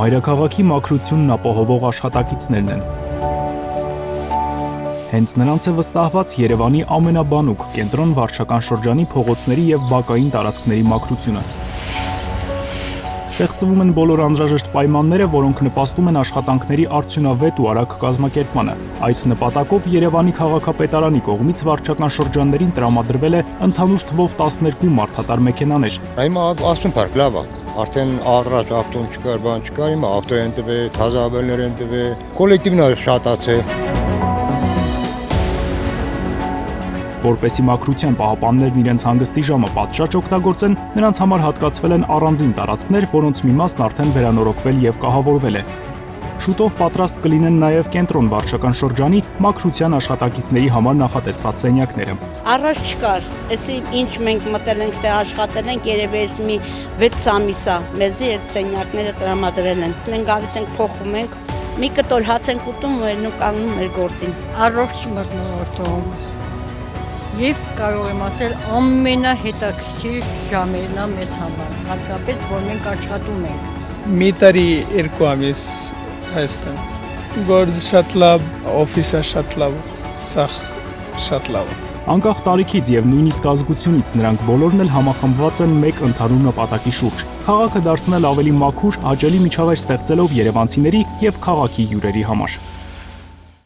մայրաքաղաքի մաքրությունն ապահովող աշխատակիցներն են։ Հենց նրանց է վստահված Երևանի ամենաբանուկ կենտրոն վարչական շրջանի փողոցների եւ բակային տարածքների մաքրությունը։ Ստեղծվում են բոլոր անհրաժեշտ պայմանները, որոնք նպաստում են աշխատանքների արդյունավետ ու արագ կազմակերպմանը։ Այդ նպատակով Երևանի քաղաքապետարանի կողմից վարչական շրջաններին տրամադրվել է ընդհանուր թվով 12 մարդատար մեքենաներ։ Հիմա ասում парк լավ է։ Արդեն առաջ ավտոն չկար, բան չկար, հիմա ավտո են տվել, թազաբերներ են տվել, կոլեկտիվն է շատացել։ Որպեսզի մաքրության պահապաններն իրենց հանգստի ժամը պատշաճ օգտագործեն, նրանց համար հատկացվել են առանձին տարածքներ, որոնց մի մասն արդեն վերանորոգվել եւ կահավորվել է։ Շուտով պատրաստ կլինեն նաեւ կենտրոն վարչական շրջանի մաքրության աշխատակիցների համար նախատեսված սենյակները։ Առաջ չկար, այսի ինչ մենք մտել ենք, ստեղ աշխատել ենք, երևի էս մի 6 ամիս է, մեզի այդ սենյակները տրամադրել են։ Մենք գալիս ենք, փոխում ենք, մի կտոր հաց ենք ուտում ու կանգնում մեր գործին։ Առողջ մթնոլորտում Եվ կարող եմ ասել ամենահետաքրքիր ժամերն է մեզ համար, հատկապես որ մենք աշխատում ենք։ Մի տարի 2 ամիս այստեղ։ Գործը շատ լավ, օֆիսը շատ լավ, սախ շատ լավ։ Անկախ տարիքից եւ նույնիսկ ազգությունից նրանք բոլորն էլ համախմբված են մեկ ընդհանուր նպատակի շուրջ՝ քաղաքը դարձնել ավելի մաքուր, հաճելի միջավայր ստեղծելով երևանցիների եւ քաղաքի հյուրերի համար։